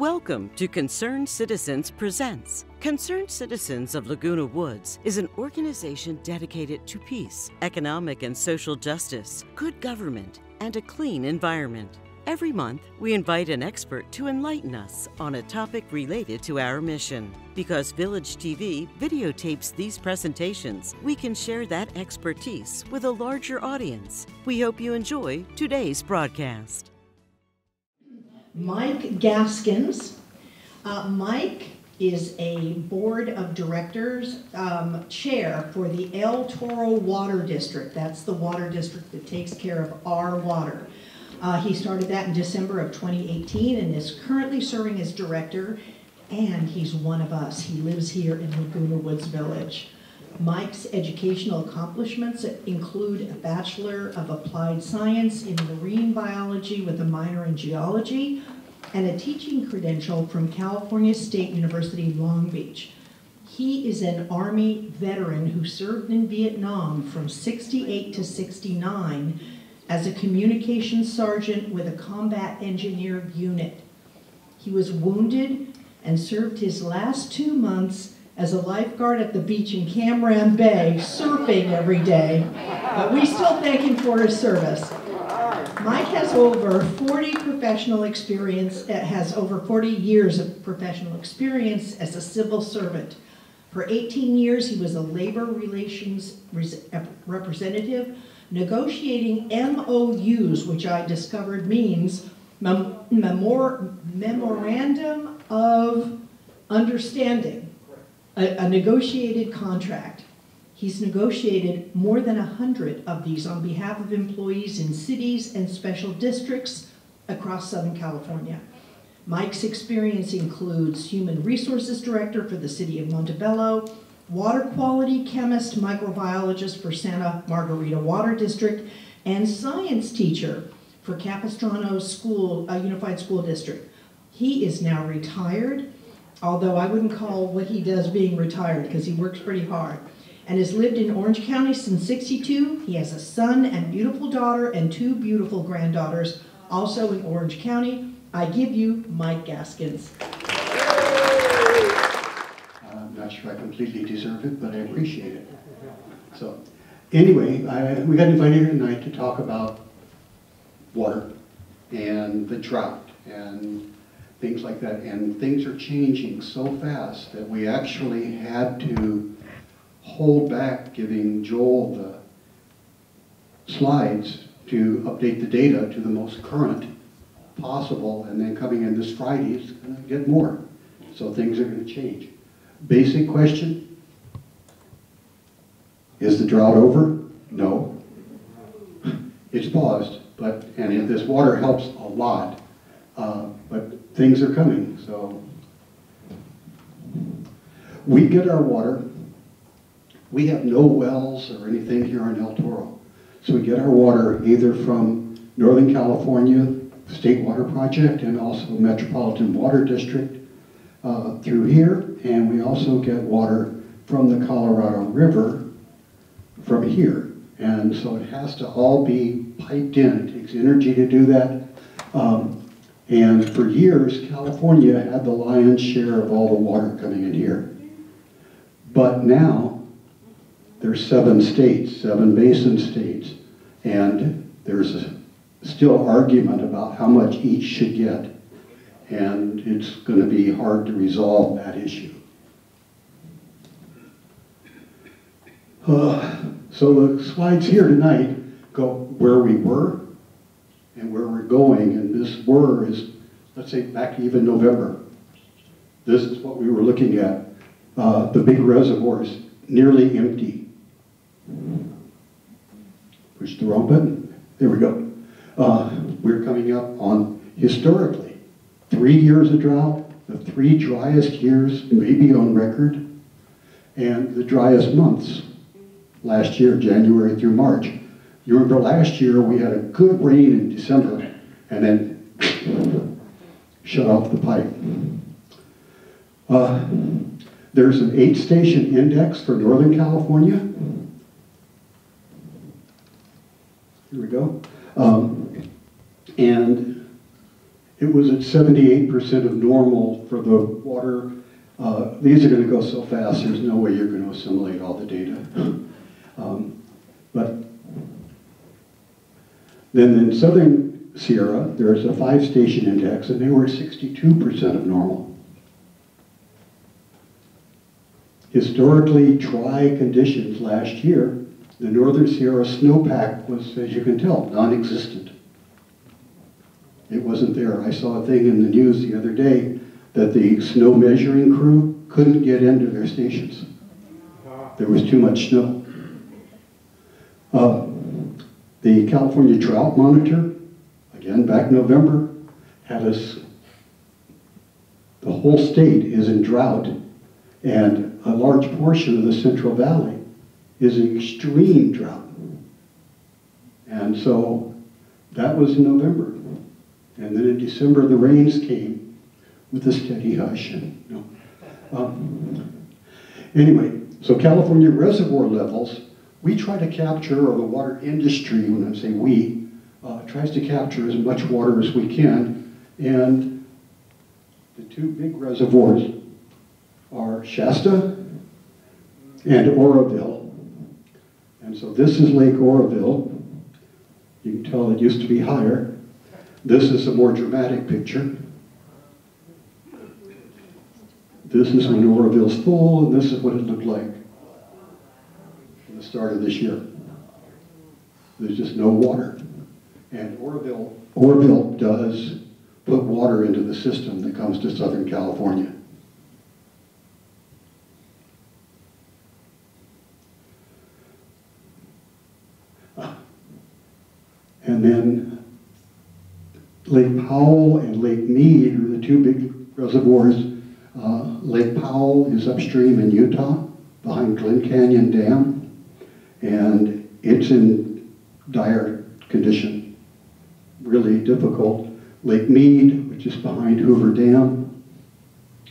Welcome to Concerned Citizens Presents. Concerned Citizens of Laguna Woods is an organization dedicated to peace, economic and social justice, good government, and a clean environment. Every month, we invite an expert to enlighten us on a topic related to our mission. Because Village TV videotapes these presentations, we can share that expertise with a larger audience. We hope you enjoy today's broadcast. Mike Gaskins. Mike is a board of directors chair for the El Toro Water District. That's the water district that takes care of our water. He started that in December of 2018 and is currently serving as director, and he's one of us. He lives here in Laguna Woods Village. Mike's educational accomplishments include a Bachelor of Applied Science in Marine Biology with a minor in Geology, and a teaching credential from California State University, Long Beach. He is an Army veteran who served in Vietnam from '68 to '69 as a communications sergeant with a combat engineer unit. He was wounded and served his last 2 months as a lifeguard at the beach in Cam Ranh Bay, surfing every day. But we still thank him for his service. Mike has over 40 years of professional experience as a civil servant. For 18 years, he was a labor relations representative, negotiating MOUs, which I discovered means Memorandum of Understanding, a negotiated contract. He's negotiated more than 100 of these on behalf of employees in cities and special districts across Southern California. Mike's experience includes Human Resources Director for the City of Montebello, Water Quality Chemist, Microbiologist for Santa Margarita Water District, and Science Teacher for Capistrano Unified School District. He is now retired, although I wouldn't call what he does being retired because he works pretty hard, and has lived in Orange County since '62. He has a son and beautiful daughter and 2 beautiful granddaughters, also in Orange County. I give you Mike Gaskins. I'm not sure I completely deserve it, but I appreciate it. So, anyway, we got invited here tonight to talk about water and the drought and things like that. And things are changing so fast that we actually had to hold back giving Joel the slides to update the data to the most current possible, and then coming in this Friday is going to get more. So things are going to change. Basic question, is the drought over? No. It's paused, and this water helps a lot, but things are coming. So we get our water. We have no wells or anything here in El Toro. So we get our water either from Northern California State Water Project and also Metropolitan Water District through here, and we also get water from the Colorado River from here. And so it has to all be piped in. It takes energy to do that. And for years, California had the lion's share of all the water coming in here. But now, there's 7 states, 7 basin states, and there's still argument about how much each should get. And it's going to be hard to resolve that issue. So the slides here tonight go where we were and where we're going, and this were is, let's say, back even November. This is what we were looking at. The big reservoirs nearly empty. Push the wrong button. There we go. We're coming up on, historically, 3 years of drought, the 3 driest years maybe on record, and the driest months last year, January through March. You remember last year we had a good rain in December and then shut off the pipe. There's an 8-station index for Northern California. Here we go. And It was at 78% of normal for the water. These are going to go so fast, there's no way you're going to assimilate all the data. But then in Southern Sierra, there's a 5-station index, and they were 62% of normal. Historically dry conditions last year, the Northern Sierra snowpack was, as you can tell, non-existent. It wasn't there. I saw a thing in the news the other day that the snow measuring crew couldn't get into their stations. There was too much snow. The California Drought Monitor, again back in November, had us, the whole state is in drought, and a large portion of the Central Valley is in extreme drought. And so that was in November. And then in December, the rains came with a steady hush. And, anyway, so California reservoir levels, we try to capture, or the water industry, when I say we, tries to capture as much water as we can. And the two big reservoirs are Shasta and Oroville. And so this is Lake Oroville. You can tell it used to be higher. This is a more dramatic picture. This is when Oroville's full, and this is what it looked like at the start of this year. There's just no water. And Oroville does put water into the system that comes to Southern California. And then Lake Powell and Lake Mead are the two big reservoirs. Lake Powell is upstream in Utah, behind Glen Canyon Dam, and it's in dire condition, really difficult. Lake Mead, which is behind Hoover Dam,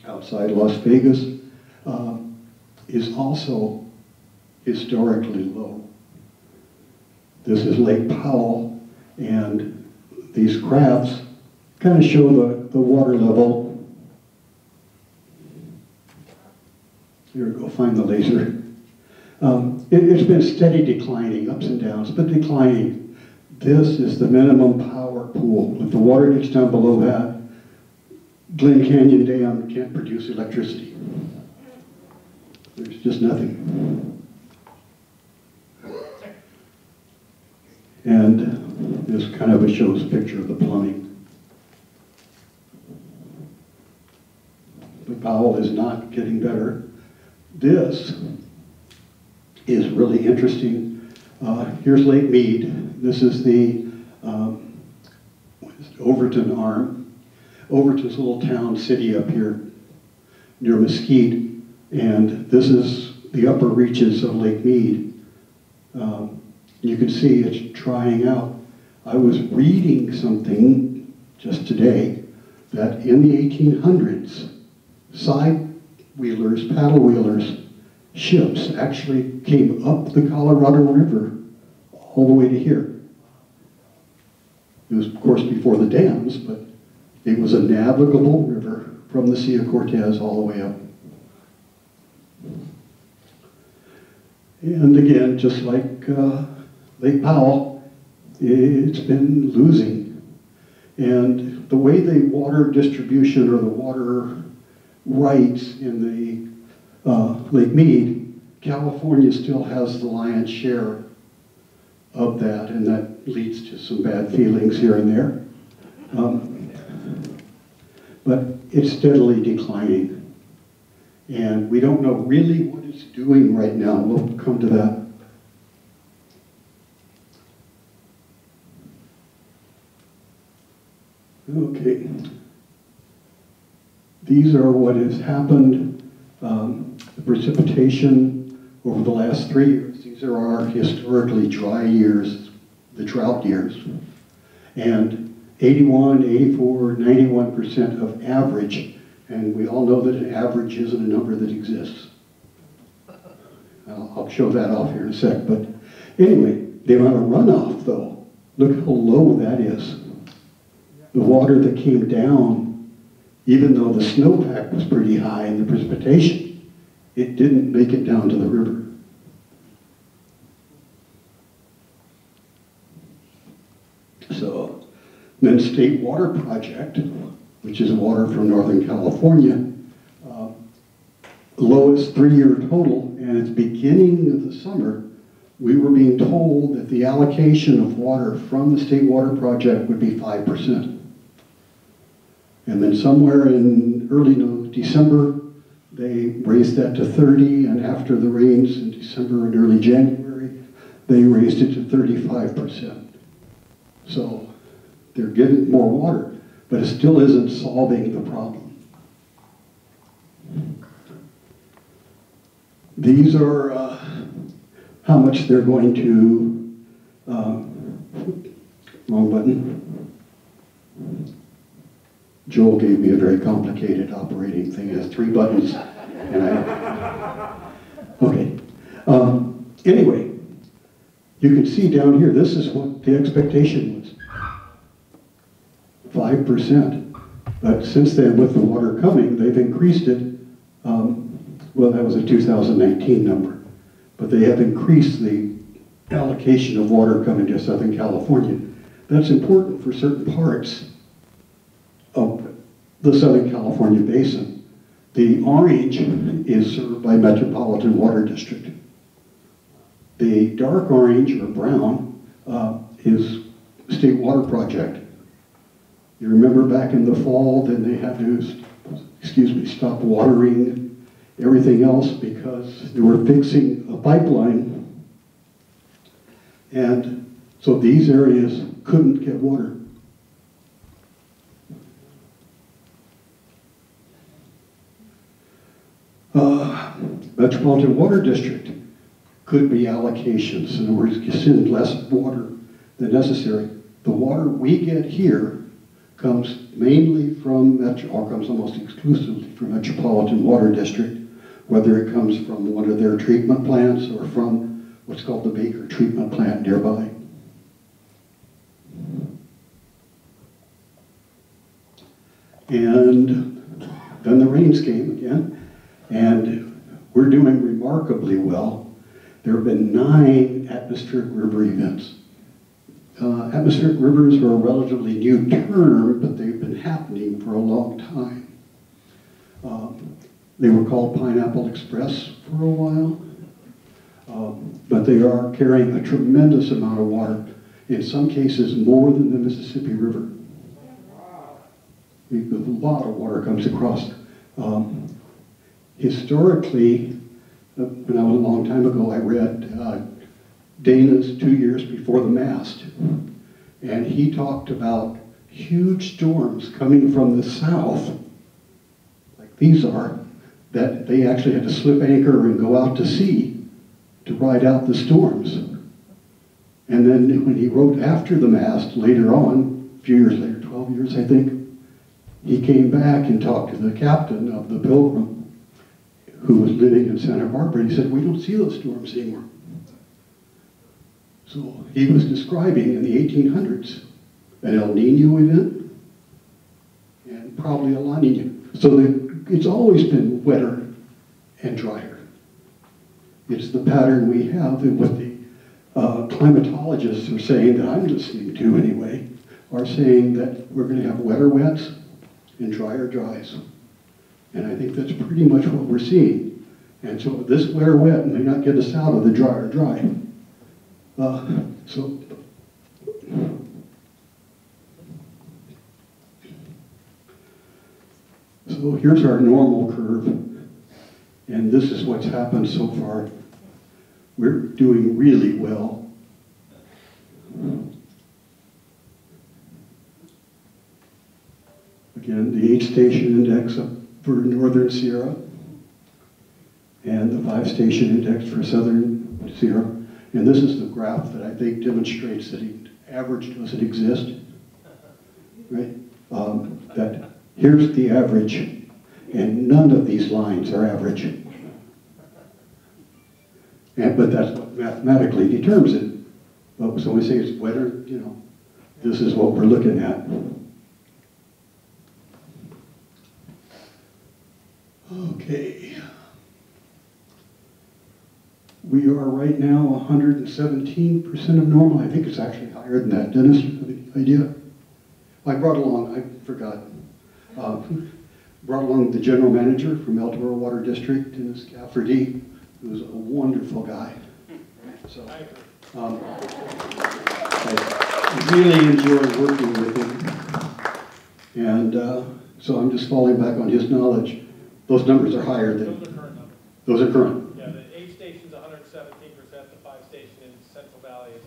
outside Las Vegas, is also historically low. This is Lake Powell, and these graphs kind of show the water level. Here we go, find the laser. It's been steady declining, ups and downs, but declining. This is the minimum power pool. If the water gets down below that, Glen Canyon Dam can't produce electricity. There's just nothing. And this kind of shows a picture of the plumbing. But Powell is not getting better. This is really interesting. Here's Lake Mead. This is the Overton arm. Overton's a little town city up here near Mesquite. And this is the upper reaches of Lake Mead. You can see it's drying out. I was reading something just today that in the 1800s, side-wheelers, paddle-wheelers, ships actually came up the Colorado River all the way to here. It was, of course, before the dams, but it was a navigable river from the Sea of Cortez all the way up. And again, just like Lake Powell, it's been losing. And the way the water distribution or the water rights in the Lake Mead, California still has the lion's share of that, and that leads to some bad feelings here and there. But it's steadily declining. And we don't know really what it's doing right now. We'll come to that. Okay. These are what has happened, the precipitation over the last 3 years. These are our historically dry years, the drought years. And 81, 84, 91% of average, and we all know that an average isn't a number that exists. I'll show that off here in a sec, but anyway, the amount of runoff though, look how low that is. the water that came down, even though the snowpack was pretty high and the precipitation, it didn't make it down to the river. So, then State Water Project, which is water from Northern California, lowest 3-year total, and at the beginning of the summer, we were being told that the allocation of water from the State Water Project would be 5%. And then somewhere in early December, they raised that to 30, and after the rains in December and early January, they raised it to 35%. So they're getting more water, but it still isn't solving the problem. These are how much they're going to, wrong button. Joel gave me a very complicated operating thing. It has 3 buttons, and okay. Anyway, you can see down here, this is what the expectation was. 5%. But since then, with the water coming, they've increased it. Well, that was a 2019 number. But they have increased the allocation of water coming to Southern California. That's important for certain parts of the Southern California basin. The orange is served by Metropolitan Water District. The dark orange or brown is State Water Project. You remember back in the fall, then they had to, stop watering everything else because they were fixing a pipeline. And so these areas couldn't get water. Metropolitan Water District could be allocations. In other words, you send less water than necessary. The water we get here comes mainly from, or comes almost exclusively from Metropolitan Water District, whether it comes from one of their treatment plants or from what's called the Baker treatment plant nearby. And then the rains came again, and we're doing remarkably well. There have been 9 atmospheric river events. Atmospheric rivers are a relatively new term, but they've been happening for a long time. They were called Pineapple Express for a while, but they are carrying a tremendous amount of water, in some cases more than the Mississippi River. A lot of water comes across. Historically, when I was a long time ago, I read Dana's 2 Years Before the Mast, and he talked about huge storms coming from the south, like these are, that they actually had to slip anchor and go out to sea to ride out the storms. And then when he wrote After the Mast, later on, a few years later, 12 years I think, he came back and talked to the captain of the Pilgrim, who was living in Santa Barbara, and he said, we don't see those storms anymore. So he was describing in the 1800s an El Nino event and probably a La Nina. So it's always been wetter and drier. It's the pattern we have, and what the climatologists are saying, that I'm listening to anyway, are saying that we're going to have wetter wets and drier dries. And I think that's pretty much what we're seeing. And so this wetter wet may not get us out of the drier dry. So here's our normal curve, and this is what's happened so far. We're doing really well. Again, the 8-station index for Northern Sierra, and the 5-station index for Southern Sierra. And this is the graph that I think demonstrates that average doesn't exist, right? That here's the average, and none of these lines are average. But that's what mathematically determines it. So when we say it's wetter, this is what we're looking at. are right now 117% of normal. I think it's actually higher than that. Dennis, you have any idea? I brought along, I forgot, brought along the general manager from El Toro Water District, Dennis Cafferty, who's a wonderful guy. So I really enjoy working with him. And so I'm just falling back on his knowledge. Those numbers are higher than... Those are current numbers. Those are current. Yeah, the 8 stations 117%, the 5 station in Central Valley is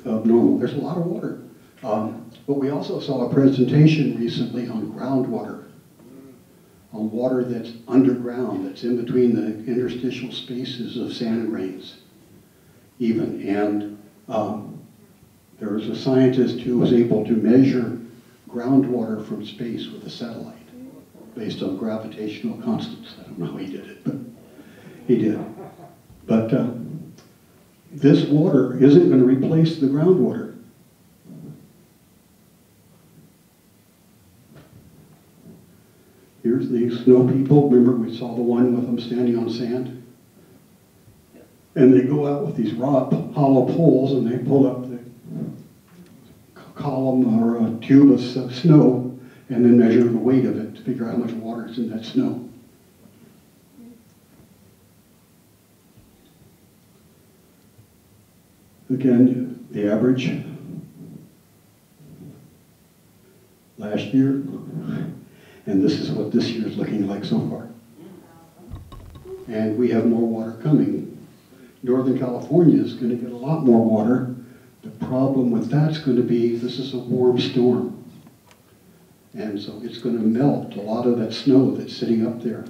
158%. Of normal. There's a lot of water. But we also saw a presentation recently on groundwater, on water that's underground, that's in between the interstitial spaces of sand and rains, even. And there was a scientist who was able to measure groundwater from space with a satellite based on gravitational constants. I don't know how he did it, but he did. But this water isn't going to replace the groundwater. Here's the snow people. Remember we saw the one with them standing on sand? And they go out with these hollow poles and they pull up the column or a tube of snow and then measure the weight of it to figure out how much water is in that snow. Again, the average last year, and this is what this year is looking like so far. And we have more water coming. Northern California is going to get a lot more water. The problem with that's going to be, this is a warm storm. And so it's going to melt a lot of that snow that's sitting up there.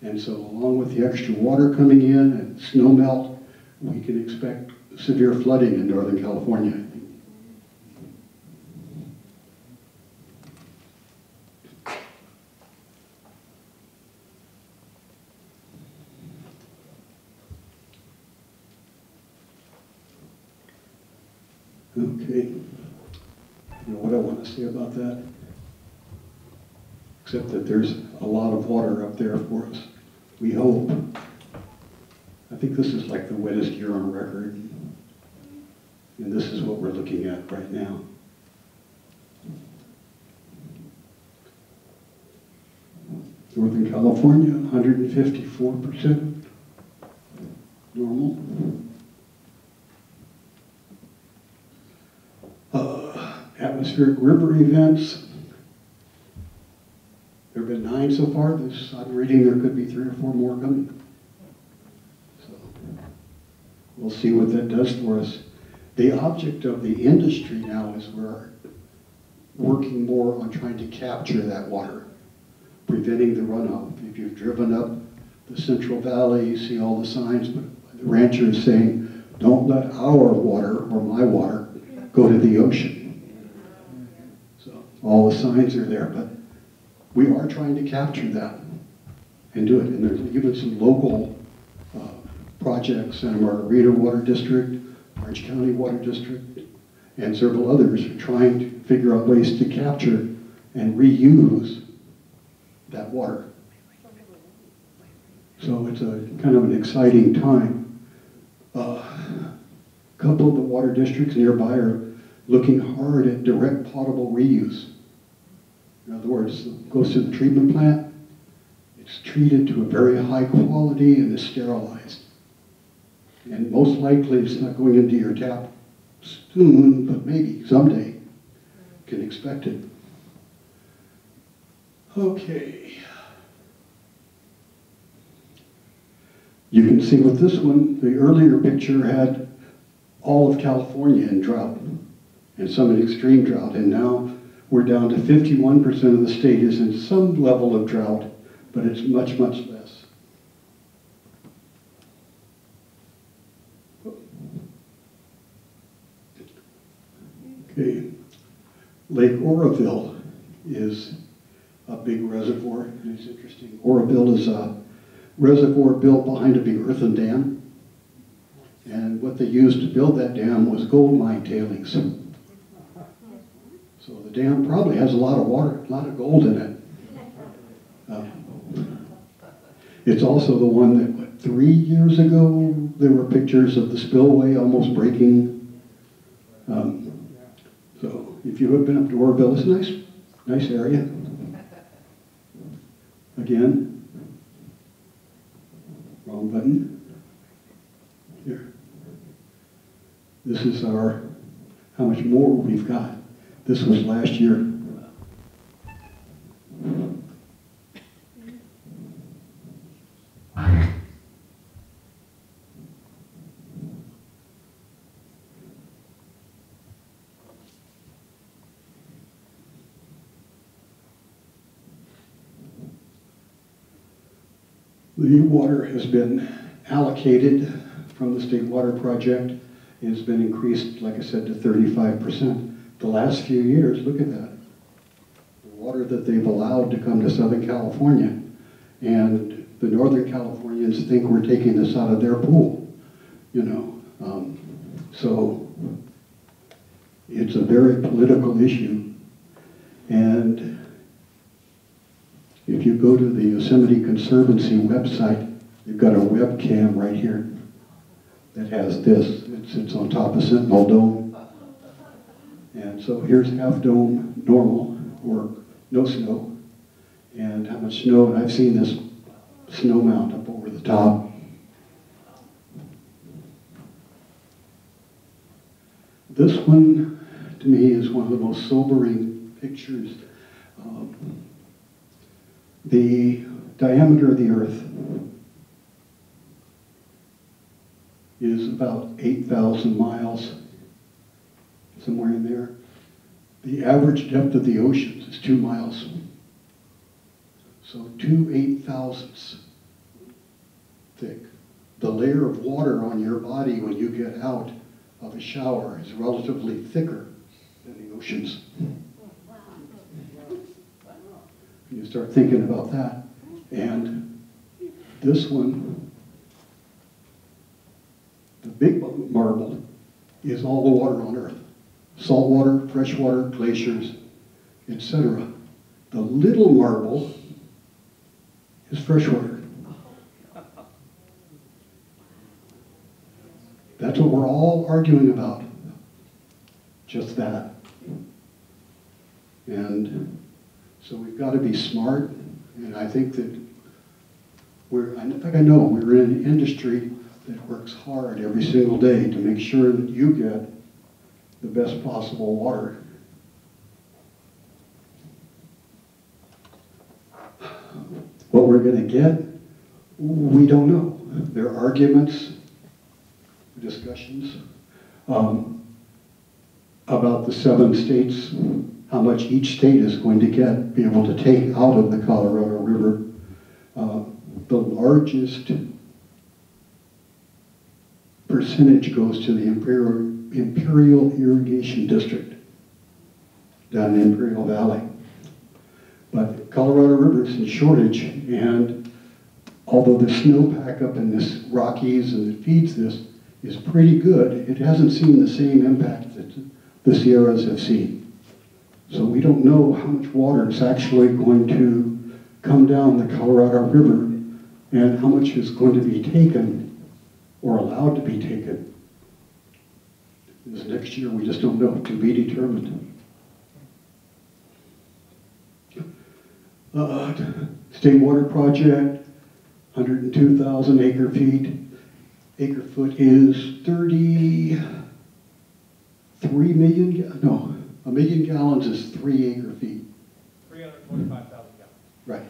And so along with the extra water coming in and snow melt, we can expect severe flooding in Northern California, I think. Okay, you know what I want to say about that? Except that there's a lot of water up there for us. We hope. I think this is like the wettest year on record. And this is what we're looking at right now. Northern California, 154% normal. Atmospheric river events. There have been 9 so far. I'm reading there could be 3 or 4 more coming. So we'll see what that does for us. The object of the industry now is we're working more on trying to capture that water, preventing the runoff. If you've driven up the Central Valley, you see all the signs, but the rancher is saying, don't let our water or my water go to the ocean. So all the signs are there, but we are trying to capture that and do it. And there's even some local projects, Santa Margarita Water District, Orange County Water District, and several others are trying to figure out ways to capture and reuse that water. So it's a kind of an exciting time. A couple of the water districts nearby are looking hard at direct potable reuse. In other words, it goes to the treatment plant, it's treated to a very high quality and is sterilized. And most likely it's not going into your tap soon, but maybe someday. You can expect it. Okay. You can see with this one, the earlier picture had all of California in drought, and some in extreme drought, and now we're down to 51% of the state is in some level of drought, but it's much, much less. Okay, Lake Oroville is a big reservoir, and it's interesting. Oroville is a reservoir built behind a big earthen dam, and what they used to build that dam was gold mine tailings. So the dam probably has a lot of water, a lot of gold in it. It's also the one that 3 years ago, there were pictures of the spillway almost breaking. So if you have been up to Oroville, it's a nice area. Again, wrong button. Here. This is our, how much more we've got. This was last year. The water has been allocated from the State Water Project. It has been increased, like I said, to 35%. The last few years, look at that. The water that they've allowed to come to Southern California. And the Northern Californians think we're taking this out of their pool, you know. So it's a very political issue. And if you go to the Yosemite Conservancy website, you've got a webcam right here that has this. It sits on top of Sentinel Dome. And so here's half dome normal, or no snow. And how much snow, and I've seen this snow mount up over the top. This one, to me, is one of the most sobering pictures. The diameter of the Earth is about 8,000 miles, somewhere in there. The average depth of the oceans is 2 miles. So 2 8,000ths thick. The layer of water on your body when you get out of a shower is relatively thicker than the oceans. You start thinking about that. And this one, the big marble, is all the water on Earth. Salt water, fresh water, glaciers, etc. The little marble is freshwater. That's what we're all arguing about. Just that. And so we've got to be smart, and I think that we're in an industry that works hard every single day to make sure that you get the best possible water. What we're going to get, we don't know. There are arguments, discussions about the 7 states, how much each state is going to be able to take out of the Colorado River. The largest percentage goes to the Imperial Irrigation District down in Imperial Valley. But Colorado River is in shortage, and although the snowpack up in this Rockies and that feeds this is pretty good, it hasn't seen the same impact that the Sierras have seen. So we don't know how much water is actually going to come down the Colorado River and how much is going to be taken or allowed to be taken. This next year, we just don't know, to be determined. State Water Project, 102,000 acre feet. Acre foot is 33 million, no, 1 million gallons is 3 acre feet. 345,000 gallons. Right.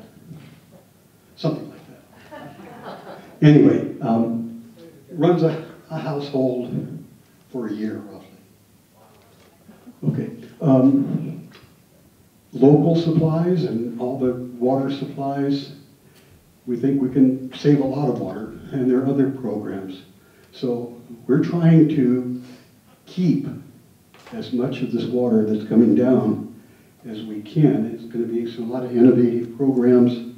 Something like that. Anyway, runs a household for a year, roughly. Okay. Local supplies and all the water supplies, we think we can save a lot of water, and there are other programs. So we're trying to keep as much of this water that's coming down as we can. It's going to be a lot of innovative programs.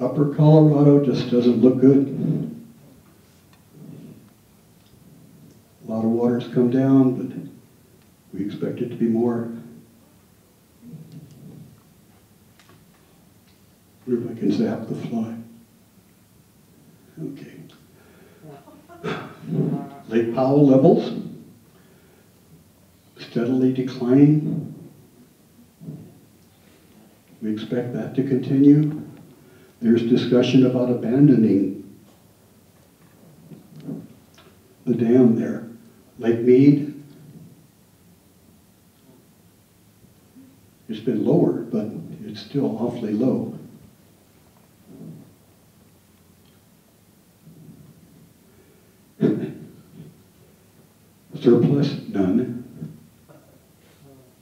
Upper Colorado just doesn't look good. A lot of water's come down, but we expect it to be more. wonder if I can zap the fly. Okay. Lake Powell levels steadily declining. We expect that to continue. There's discussion about abandoning the dam there. Lake Mead, it's been lowered, but it's still awfully low. Surplus, none.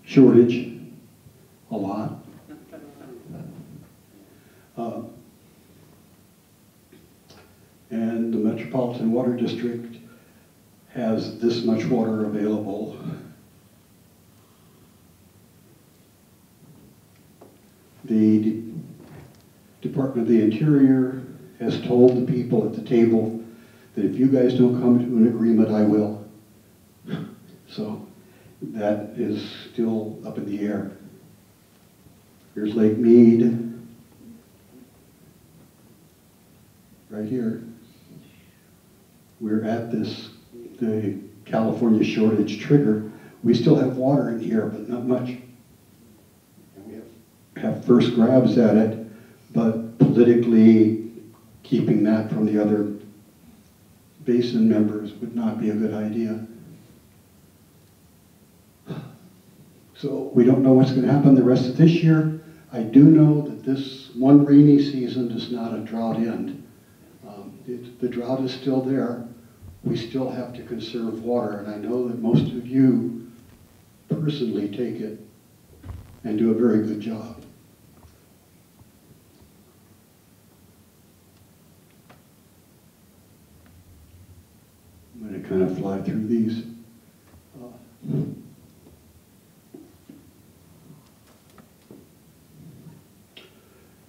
Shortage, a lot. And the Metropolitan Water District has this much water available. The Department of the Interior has told the people at the table that if you guys don't come to an agreement, I will. So that is still up in the air. Here's Lake Mead, right here. We're at the California shortage trigger. We still have water in here, but not much. And we have first grabs at it, but politically keeping that from the other basin members would not be a good idea. So we don't know what's going to happen the rest of this year. I do know that this one rainy season is not a drought end. The drought is still there. We still have to conserve water, and I know that most of you personally take it and do a very good job. I'm going to kind of fly through these.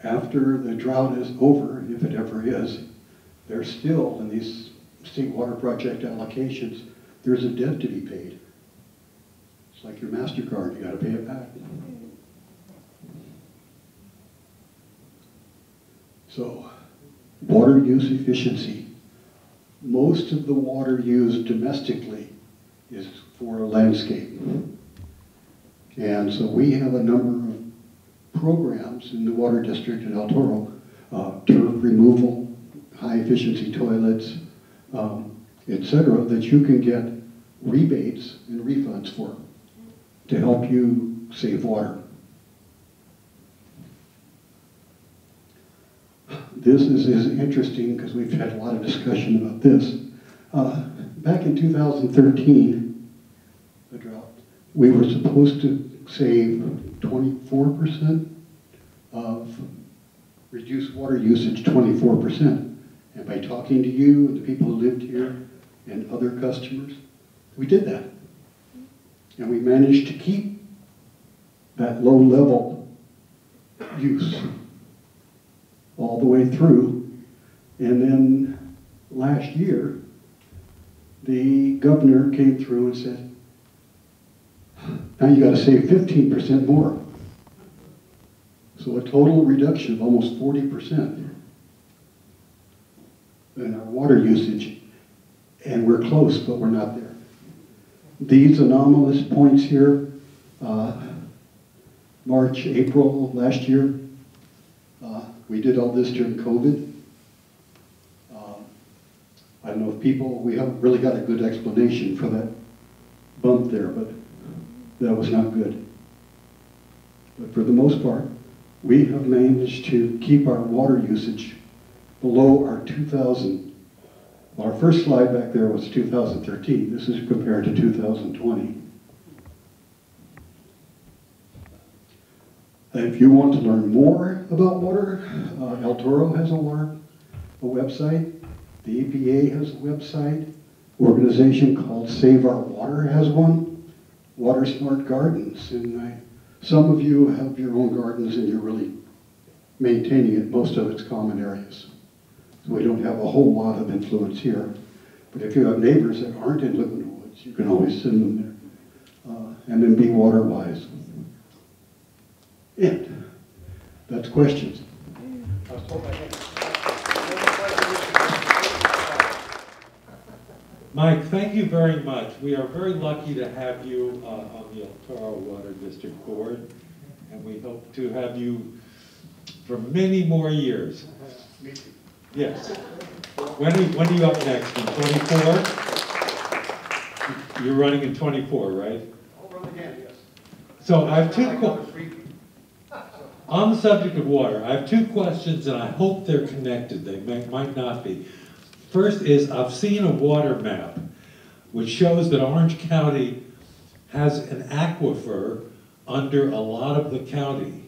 After the drought is over, if it ever is, there's still, in these state water project allocations, there's a debt to be paid. It's like your MasterCard, you got to pay it back. So, water use efficiency. Most of the water used domestically is for landscape. And so we have a number of programs in the water district in El Toro, turf removal, high efficiency toilets, etc., that you can get rebates and refunds for to help you save water. This is interesting because we've had a lot of discussion about this. Back in 2013, the drought, we were supposed to save 24% of reduced water usage, 24%. And by talking to you and the people who lived here and other customers, we did that. And we managed to keep that low level use all the way through. And then last year, the governor came through and said, now you got to save 15% more. So a total reduction of almost 40% in our water usage. And we're close, but we're not there. These anomalous points here, March, April of last year, we did all this during COVID. I don't know if people, we haven't really got a good explanation for that bump there, but that was not good. But for the most part, we have managed to keep our water usage below our 2000. Well, our first slide back there was 2013. This is compared to 2020. If you want to learn more about water, El Toro has a website. The EPA has a website. Organization called Save Our Water has one. Water Smart Gardens. And some of you have your own gardens and you're really maintaining it. Most of it's common areas. So we don't have a whole lot of influence here. But if you have neighbors that aren't in Laguna Woods, you can always send them there. And then be water wise. And that's questions. was told by him. Mike, thank you very much. We are very lucky to have you on the El Toro Water District Board, and we hope to have you for many more years. Me too. Yes. When are you up next? In 24? You're running in 24, right? I'll run again, yes. So I have on the subject of water, I have two questions, and I hope they're connected. They might not be. First is, I've seen a water map which shows that Orange County has an aquifer under a lot of the county.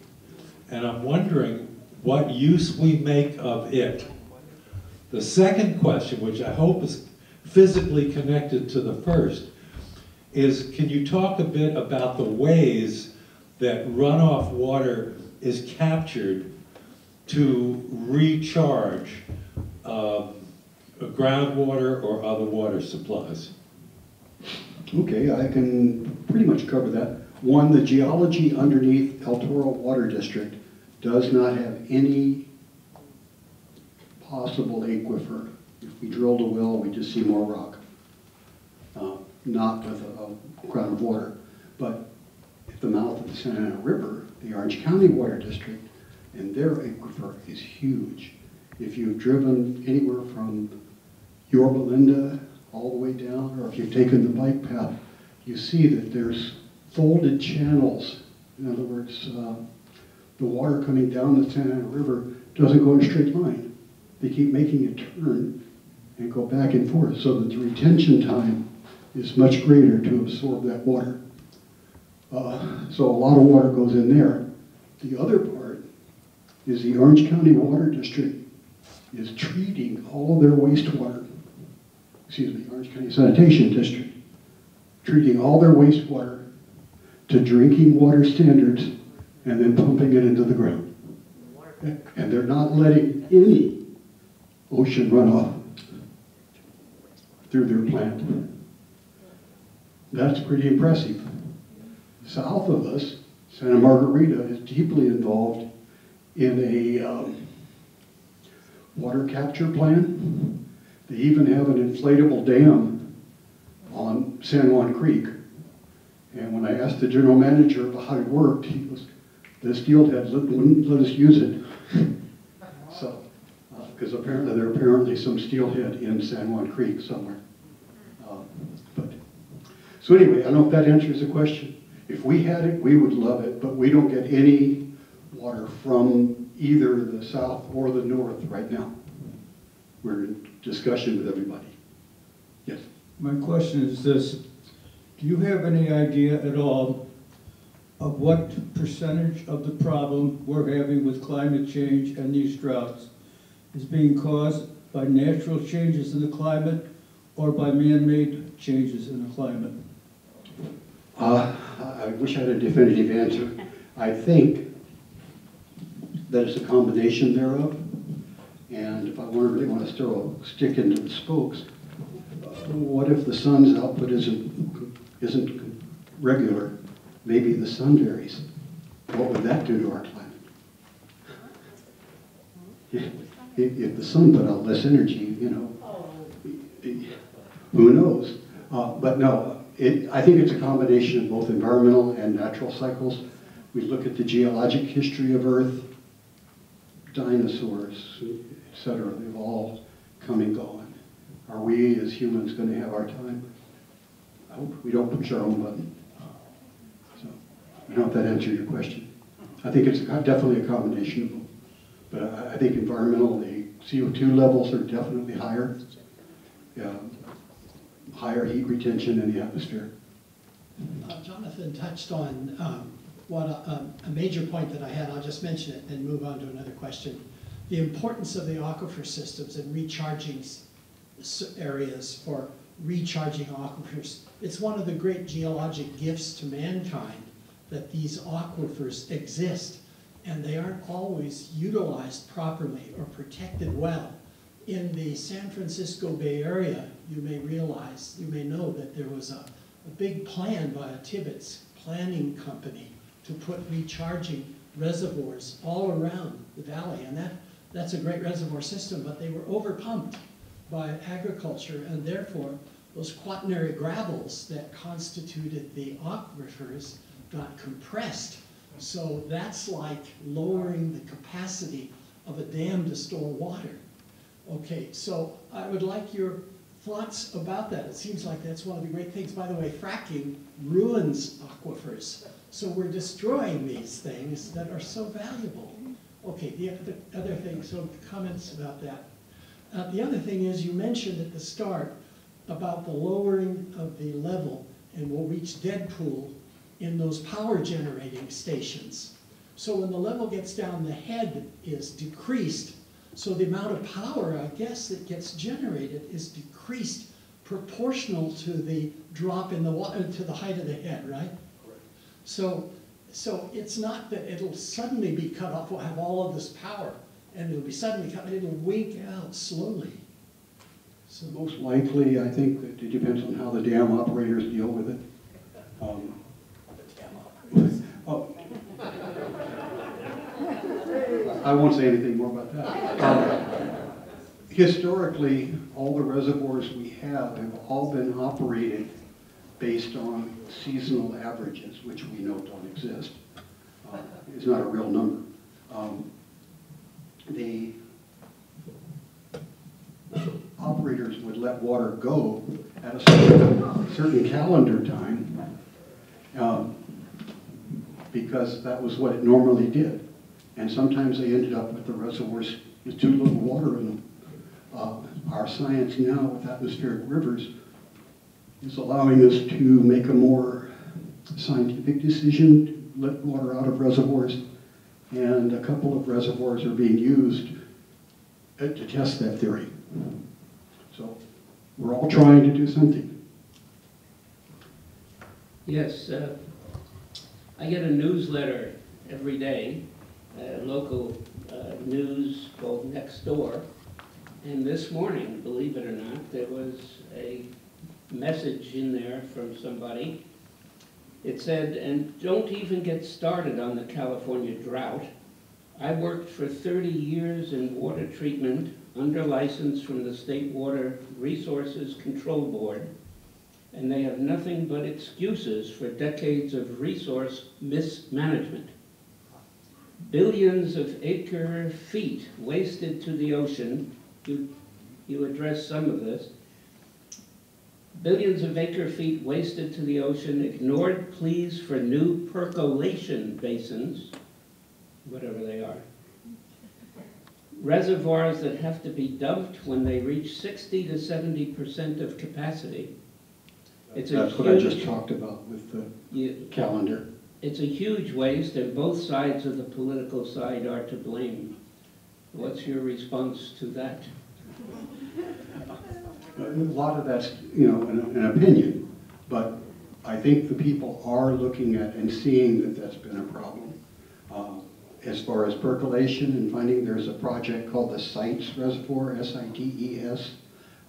And I'm wondering what use we make of it. The second question, which I hope is physically connected to the first, is can you talk a bit about the ways that runoff water is captured to recharge groundwater or other water supplies? Okay, I can pretty much cover that. One, the geology underneath El Toro Water District does not have any possible aquifer. If we drilled a well, we just see more rock, not with a ground of water. But at the mouth of the Santa Ana River, the Orange County Water District, and their aquifer is huge. If you've driven anywhere from Yorba Linda all the way down, or if you've taken the bike path, you see that there's folded channels. In other words, the water coming down the Santa Ana River doesn't go in a straight line. They keep making a turn and go back and forth so that the retention time is much greater to absorb that water. So a lot of water goes in there. The other part is the Orange County Water District is treating all of their wastewater, Orange County Sanitation District, treating all their wastewater to drinking water standards and then pumping it into the ground. And they're not letting any ocean runoff through their plant. That's pretty impressive. South of us, Santa Margarita is deeply involved in a water capture plan. They even have an inflatable dam on San Juan Creek. And when I asked the general manager about how it worked, he goes, the steelhead wouldn't let us use it. So, because apparently there are apparently some steelhead in San Juan Creek somewhere. So anyway, I don't know if that answers the question. If we had it, we would love it, but we don't get any water from either the south or the north right now. We're in discussion with everybody. Yes? My question is this: do you have any idea at all of what percentage of the problem we're having with climate change and these droughts is being caused by natural changes in the climate or by man-made changes in the climate? I wish I had a definitive answer. I think that it's a combination thereof. And if I really want to throw a stick into the spokes, what if the sun's output isn't regular? Maybe the sun varies. What would that do to our climate? If the sun put out less energy, who knows? But no, I think it's a combination of both environmental and natural cycles. We look at the geologic history of Earth, dinosaurs, etc. They've all come and gone. Are we as humans going to have our time? I hope we don't push our own button. So I don't know if that answered your question. I think it's definitely a combination of both. But I think environmental, the CO2 levels are definitely higher. Higher heat retention in the atmosphere. Jonathan touched on a major point that I had. I'll just mention it and move on to another question. The importance of the aquifer systems and recharging areas for recharging aquifers. It's one of the great geologic gifts to mankind that these aquifers exist, and they aren't always utilized properly or protected well. In the San Francisco Bay Area, you may know that there was a big plan by a Tibbetts planning company to put recharging reservoirs all around the valley, and that's a great reservoir system, but they were overpumped by agriculture, and therefore those quaternary gravels that constituted the aquifers got compressed. So that's like lowering the capacity of a dam to store water. Okay, so I would like your thoughts about that. It seems like that's one of the great things. By the way, fracking ruins aquifers. So we're destroying these things that are so valuable. Okay, the other thing, so comments about that. The other thing is you mentioned at the start about the lowering of the level, and we'll reach dead pool in those power generating stations. So when the level gets down, the head is decreased. So the amount of power, I guess, that gets generated is decreased proportional to the drop in the water, to the height of the head, right? Correct. So it's not that it'll suddenly be cut off, we'll have all of this power, and it'll be suddenly cut, it'll wink out slowly. So Most likely, I think that it depends on how the dam operators deal with it. I won't say anything more about that. Historically, all the reservoirs we have all been operated based on seasonal averages, which we know don't exist. It's not a real number. The operators would let water go at a certain calendar time because that was what it normally did. And sometimes they ended up with the reservoirs with too little water in them. Our science now with atmospheric rivers is allowing us to make a more scientific decision to let water out of reservoirs, and a couple of reservoirs are being used to test that theory. So we're all trying to do something. Yes, I get a newsletter every day, local news called Next Door, and this morning, believe it or not, there was a message in there from somebody. It said, and don't even get started on the California drought. I worked for 30 years in water treatment under license from the State Water Resources Control Board, and they have nothing but excuses for decades of resource mismanagement. Billions of acre feet wasted to the ocean. You addressed some of this. Billions of acre feet wasted to the ocean, ignored pleas for new percolation basins, whatever they are. Reservoirs that have to be dumped when they reach 60 to 70% of capacity. That's what I just talked about with the calendar. It's a huge waste, and both sides of the political side are to blame. What's your response to that? A lot of that's, an opinion, but I think the people are looking at and seeing that that's been a problem. As far as percolation and finding, there's a project called the Sites Reservoir, S-I-T-E-S.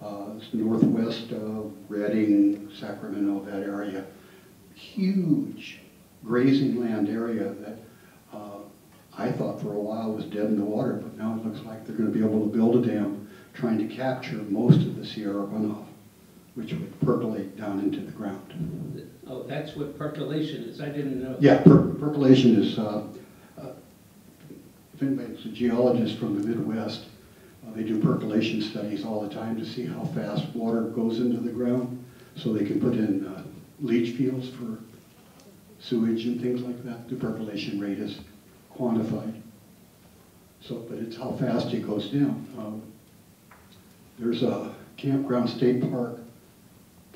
It's northwest of Redding, Sacramento, that area. Huge grazing land area that I thought for a while was dead in the water, but now it looks like they're going to be able to build a dam trying to capture most of the Sierra runoff, which would percolate down into the ground. Oh, that's what percolation is. I didn't know. Yeah, percolation is, if anybody's a geologist from the Midwest, they do percolation studies all the time to see how fast water goes into the ground, so they can put in leach fields for sewage and things like that. The percolation rate is quantified. So, but it's how fast it goes down. There's a campground state park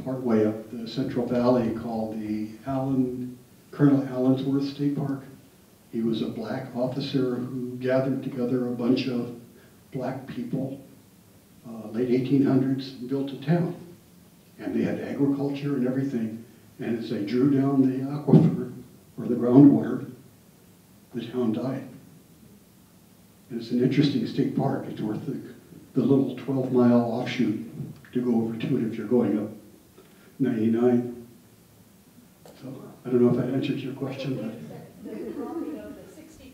partway up the Central Valley called the Colonel Allensworth State Park. He was a black officer who gathered together a bunch of black people, late 1800s, and built a town. And they had agriculture and everything. And as they drew down the aquifer, or the groundwater, the town died. And it's an interesting state park. It's worth the little 12-mile offshoot to go over to it if you're going up 99. So I don't know if that answered your question. But The 60%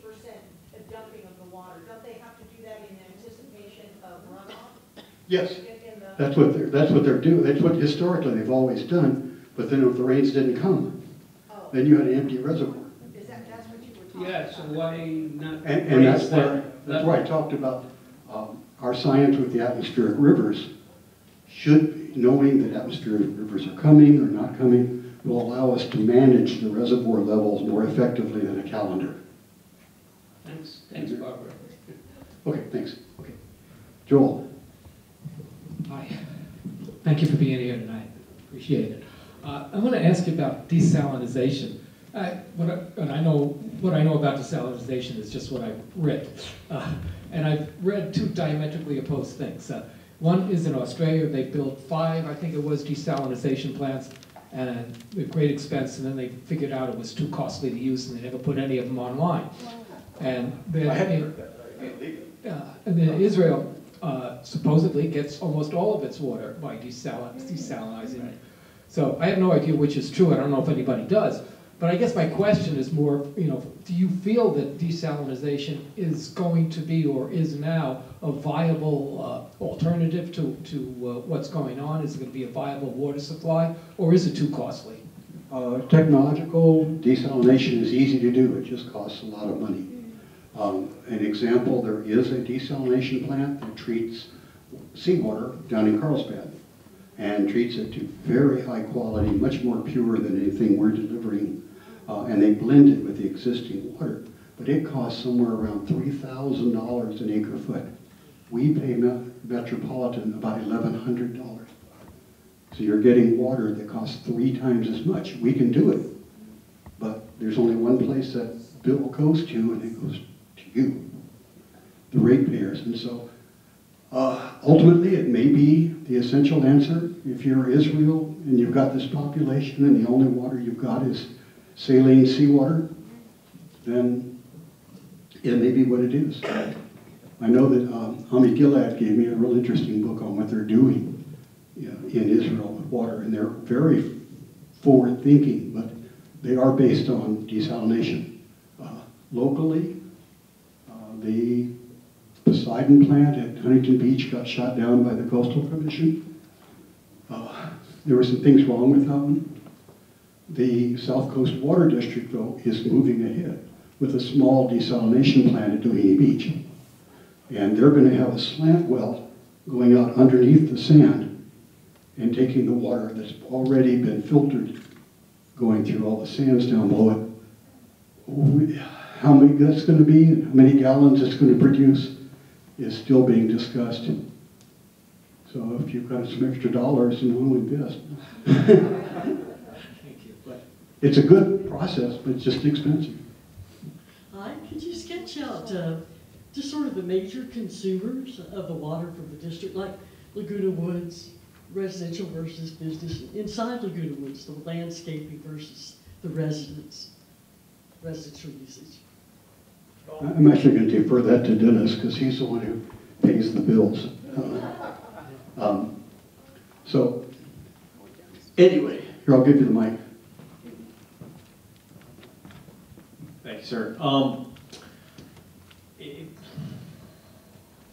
dumping of the water, don't they have to do that in an Yes, that's what they're doing. That's what historically they've always done. But then if the rains didn't come, then you had an empty reservoir. That's what you were talking about? Yeah, so why not? And raise that's where I talked about our science with the atmospheric rivers should be, knowing that atmospheric rivers are coming or not coming, will allow us to manage the reservoir levels more effectively than a calendar. Thanks, Barbara. Okay, thanks. Okay, Joel. Hi. Thank you for being here tonight. Appreciate it. I want to ask you about desalinization. What I know about desalinization is just what I've read. And I've read two diametrically opposed things. One is in Australia, they built 5, I think it was, desalinization plants, and with great expense, and then they figured out it was too costly to use, and they never put any of them online. And then Israel supposedly gets almost all of its water by desalinizing it. So I have no idea which is true. I don't know if anybody does. But I guess my question is more, do you feel that desalinization is going to be or is now a viable alternative to what's going on? Is it going to be a viable water supply, or is it too costly? Technological desalination is easy to do. It just costs a lot of money. An example, there is a desalination plant that treats seawater down in Carlsbad and treats it to very high quality, much more pure than anything we're delivering. And they blend it with the existing water. But it costs somewhere around $3,000 an acre foot. We pay Metropolitan about $1,100. So you're getting water that costs 3 times as much. We can do it, but there's only one place that bill goes to, and it goes to you, the ratepayers. And so ultimately it may be the essential answer. If you're Israel and you've got this population and the only water you've got is saline seawater, then it may be what it is. I know that Ami Gilad gave me a real interesting book on what they're doing in Israel with water, and they're very forward-thinking, but they are based on desalination. Locally, the Poseidon plant at Huntington Beach got shot down by the Coastal Commission. There were some things wrong with that one. The South Coast Water District, though, is moving ahead with a small desalination plant at Doheny Beach. And they're going to have a slant well going out underneath the sand and taking the water that's already been filtered, going through all the sands down below it. How big that's going to be and how many gallons it's going to produce is still being discussed. So if you've got some extra dollars, then we'll invest. It's a good process, but it's just expensive. Hi, could you sketch out just sort of the major consumers of the water from the district, like Laguna Woods, residential versus business, inside Laguna Woods, the landscaping versus the residential usage? I'm actually going to defer that to Dennis because he's the one who pays the bills. So anyway, here, I'll give you the mic. Thank you, sir.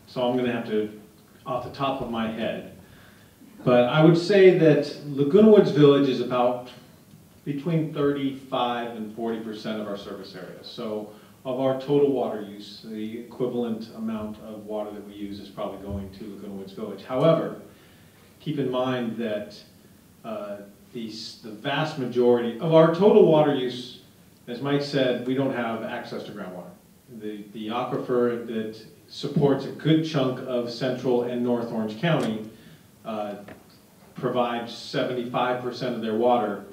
So I'm going to have to, off the top of my head, but I would say that Laguna Woods Village is about between 35 and 40% of our service area. So of our total water use, the equivalent amount of water that we use is probably going to Laguna Woods Village. However, keep in mind that the vast majority of our total water use, as Mike said, we don't have access to groundwater. The aquifer that supports a good chunk of Central and North Orange County provides 75% of their water,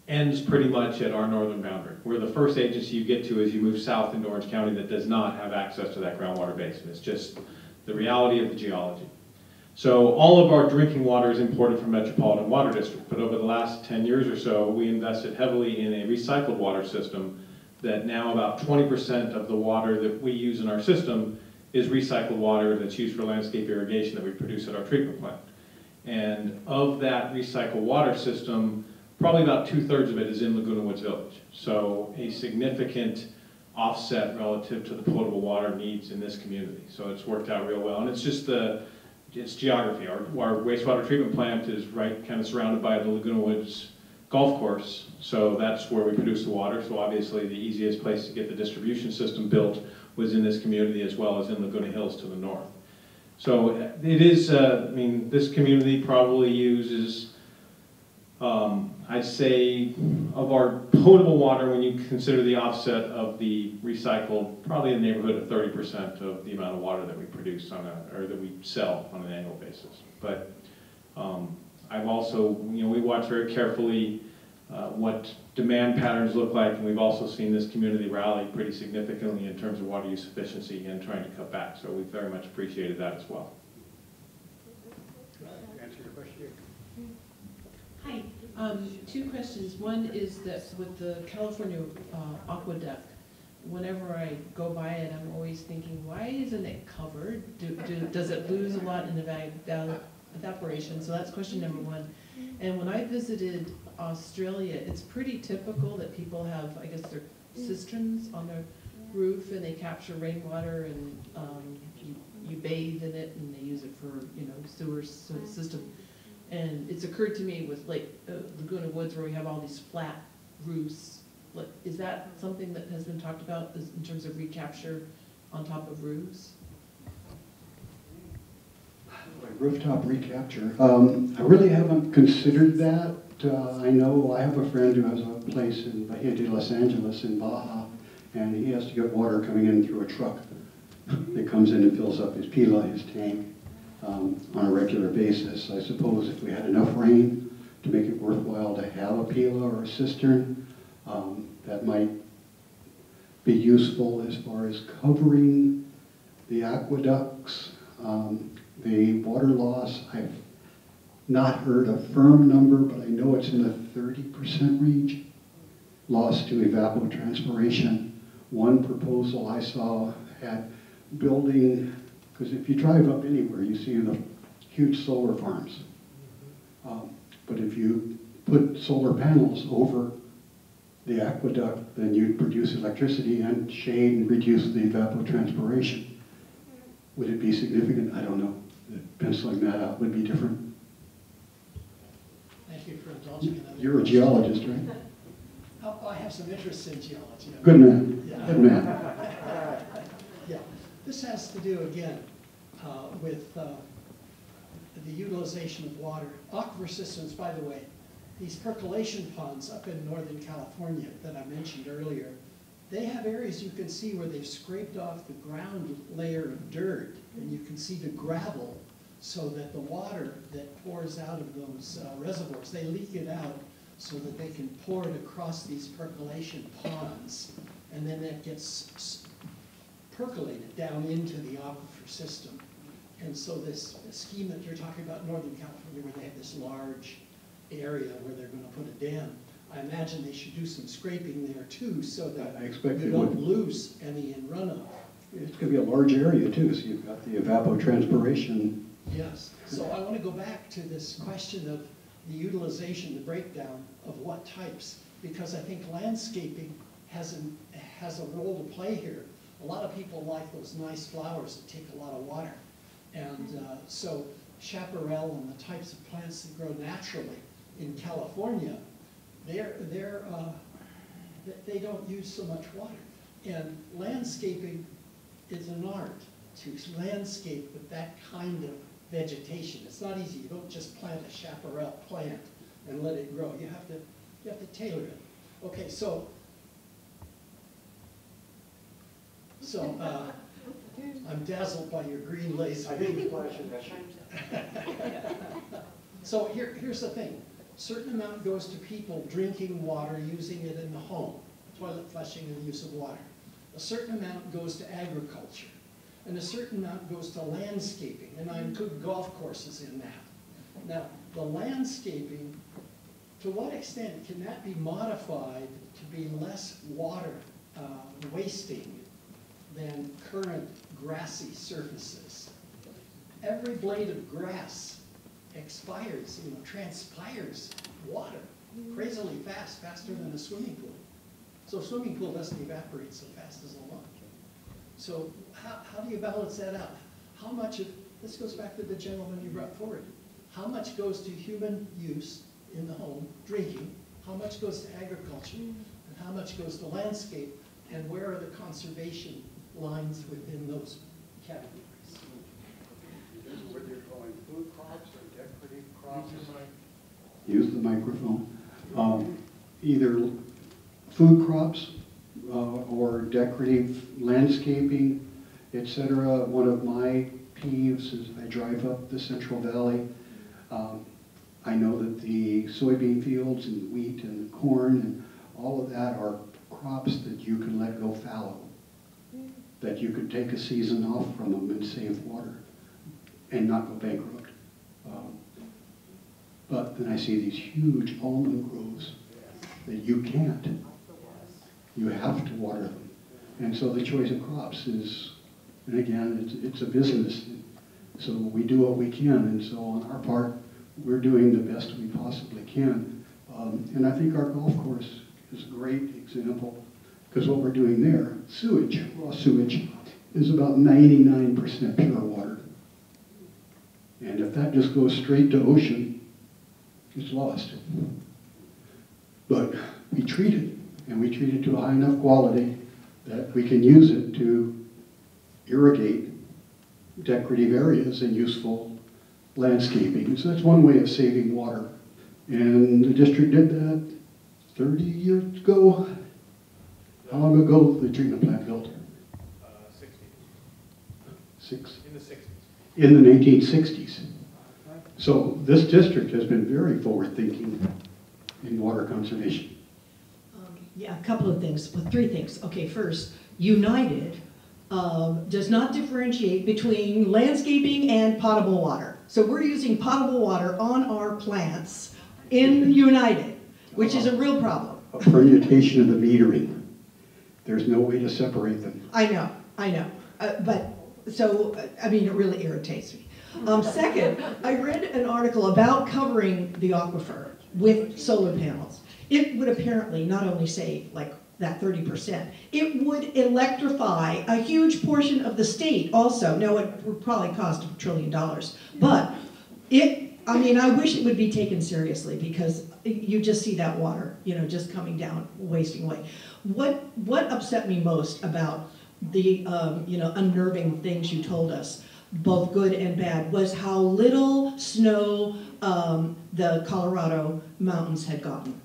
ends pretty much at our northern boundary. We're the first agency you get to as you move south into Orange County that does not have access to that groundwater basin. It's just the reality of the geology. So all of our drinking water is imported from Metropolitan Water District, but over the last 10 years or so, we invested heavily in a recycled water system that now about 20% of the water that we use in our system is recycled water that's used for landscape irrigation that we produce at our treatment plant. And of that recycled water system, probably about 2/3 of it is in Laguna Woods Village. So a significant offset relative to the potable water needs in this community. So it's worked out real well. And it's just it's geography. Our wastewater treatment plant is right kind of surrounded by the Laguna Woods golf course, so that's where we produce the water. So obviously the easiest place to get the distribution system built was in this community as well as in Laguna Hills to the north. So it is, I mean, this community probably uses, I'd say, of our potable water, when you consider the offset of the recycled, probably in the neighborhood of 30% of the amount of water that we produce on or that we sell on an annual basis. But I've also, we watch very carefully what demand patterns look like, and we've also seen this community rally pretty significantly in terms of water use efficiency and trying to cut back. So we very much appreciated that as well. Answer your question. Hi. Two questions. One is that with the California aqueduct, whenever I go by it, I'm always thinking, why isn't it covered? Does it lose a lot in evaporation? So that's question number one. And when I visited Australia, it's pretty typical that people have, I guess, their cisterns on their roof, and they capture rainwater, and you bathe in it, and they use it for, sewer system. And it's occurred to me with Laguna Woods, where we have all these flat roofs. Is that something that has been talked about in terms of recapture on top of roofs? Rooftop recapture. I really haven't considered that. I know I have a friend who has a place in Bahia de Los Angeles in Baja, and he has to get water coming in through a truck that comes in and fills up his pila, his tank, on a regular basis. I suppose if we had enough rain to make it worthwhile to have a pila or a cistern, that might be useful as far as covering the aqueducts. The water loss, I've not heard a firm number, but I know it's in the 30% range, loss to evapotranspiration. One proposal I saw had building, because if you drive up anywhere, you see the huge solar farms. But if you put solar panels over the aqueduct, then you'd produce electricity and shade and reduce the evapotranspiration. Would it be significant? I don't know. Penciling that out would be different. Thank you for indulging in that. You're a geologist, right? Oh, I have some interest in geology. Good man. Yeah. Good man. Yeah. This has to do, again, with the utilization of water. Aquifer systems, by the way, these percolation ponds up in Northern California that I mentioned earlier, they have areas you can see where they've scraped off the ground layer of dirt, and you can see the gravel, so that the water that pours out of those reservoirs, they leak it out so that they can pour it across these percolation ponds, and then that gets percolated down into the aquifer system. And so this scheme that you're talking about in Northern California, where they have this large area where they're going to put a dam, I imagine they should do some scraping there too, so that you don't lose any in runoff. It's going to be a large area too, so you've got the evapotranspiration. Yes. So I want to go back to this question of the utilization, the breakdown of what types, because I think landscaping has a role to play here. A lot of people like those nice flowers that take a lot of water. And so chaparral and the types of plants that grow naturally in California, they don't use so much water. And landscaping is an art to landscape with that kind of vegetation. It's not easy. You don't just plant a chaparral plant and let it grow. You have to tailor it. Okay, so I'm dazzled by your green laser. I think flashing So here's the thing. A certain amount goes to people drinking water, using it in the home, toilet flushing and the use of water. A certain amount goes to agriculture, and a certain amount goes to landscaping, and I include golf courses in that. Now, the landscaping, to what extent can that be modified to be less water wasting than current grassy surfaces? Every blade of grass expires, transpires water crazily fast, faster than a swimming pool. So a swimming pool doesn't evaporate so fast as a lawn. So how do you balance that out? How much of this goes back to the gentleman you brought forward. How much goes to human use in the home, drinking? How much goes to agriculture? And how much goes to landscape? And where are the conservation lines within those categories? Whether you're growing food crops or decorative crops. Use the microphone. Either food crops or decorative landscaping, etc. One of my peeves is I drive up the Central Valley. I know that the soybean fields and wheat and corn and all of that are crops that you can let go fallow, that you could take a season off from them and save water and not go bankrupt. But then I see these huge almond groves that you can't. You have to water them. And so the choice of crops is, and again, it's a business. So we do what we can, and so on our part, we're doing the best we possibly can. And I think our golf course is a great example, because what we're doing there, sewage, raw sewage, is about 99% pure water. And if that just goes straight to ocean, it's lost. But we treat it, and we treat it to a high enough quality that we can use it to irrigate decorative areas and useful landscaping. So that's one way of saving water. And the district did that 30 years ago. How long ago was the treatment plant built? 60s. In the 60s. In the 1960s. So this district has been very forward-thinking in water conservation. Yeah, a couple of things, well, three things. Okay, first, United does not differentiate between landscaping and potable water. So we're using potable water on our plants in United, which is a real problem. A permutation of the metering. There's no way to separate them. I know. I mean, it really irritates me. Second, I read an article about covering the aquifer with solar panels. It would apparently not only save like that 30%, it would electrify a huge portion of the state also. Now, it would probably cost $1 trillion, but I wish it would be taken seriously, because you just see that water, just coming down, wasting away. What upset me most about the, unnerving things you told us, both good and bad, was how little snow the Colorado mountains had gotten.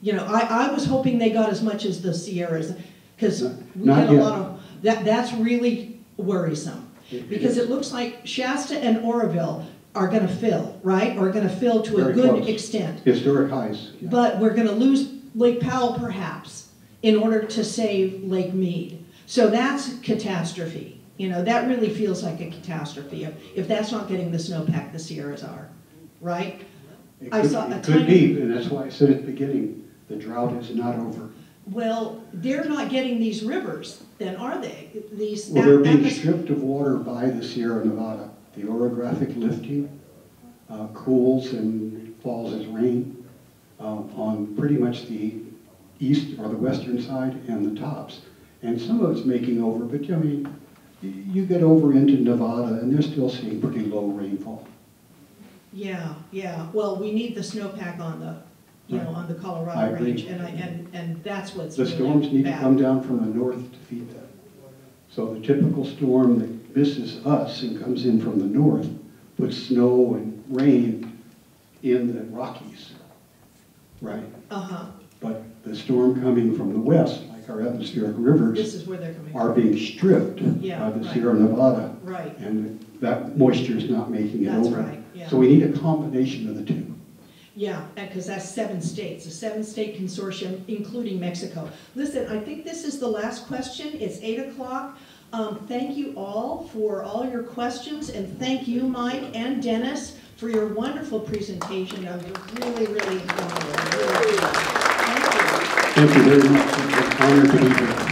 I was hoping they got as much as the Sierras, because we get a lot of, that's really worrisome. Because it looks like Shasta and Oroville are going to fill, right? Or going to fill to a good extent. Historic highs. Yeah. But we're going to lose Lake Powell perhaps in order to save Lake Mead. So that's catastrophe. That really feels like a catastrophe if that's not getting the snowpack the Sierras are, right? It could be, and that's why I said at the beginning, the drought is not over. Well, they're not getting these rivers, then, are they? Well, they're being stripped of water by the Sierra Nevada. The orographic lifting cools and falls as rain on pretty much the east or the western side and the tops. And some of it's making over, but you get over into Nevada and they're still seeing pretty low rainfall. Yeah. Well, we need the snowpack on the, on the Colorado range, and that's what's the really storms need bad. to come down from the north to feed that. So the typical storm that misses us and comes in from the north puts snow and rain in the Rockies, right? But the storm coming from the west, like our atmospheric rivers, this is where they're coming are from. being stripped by the Sierra Nevada. Right. And that moisture is not making it over. Right, yeah. So we need a combination of the two. Yeah, because that's 7 states, a 7-state consortium, including Mexico. Listen, I think this is the last question. It's 8 o'clock. Thank you all for all your questions, and thank you, Mike and Dennis, for your wonderful presentation. I was really, really informative. Thank you. Thank you very much. It's an honor to be here.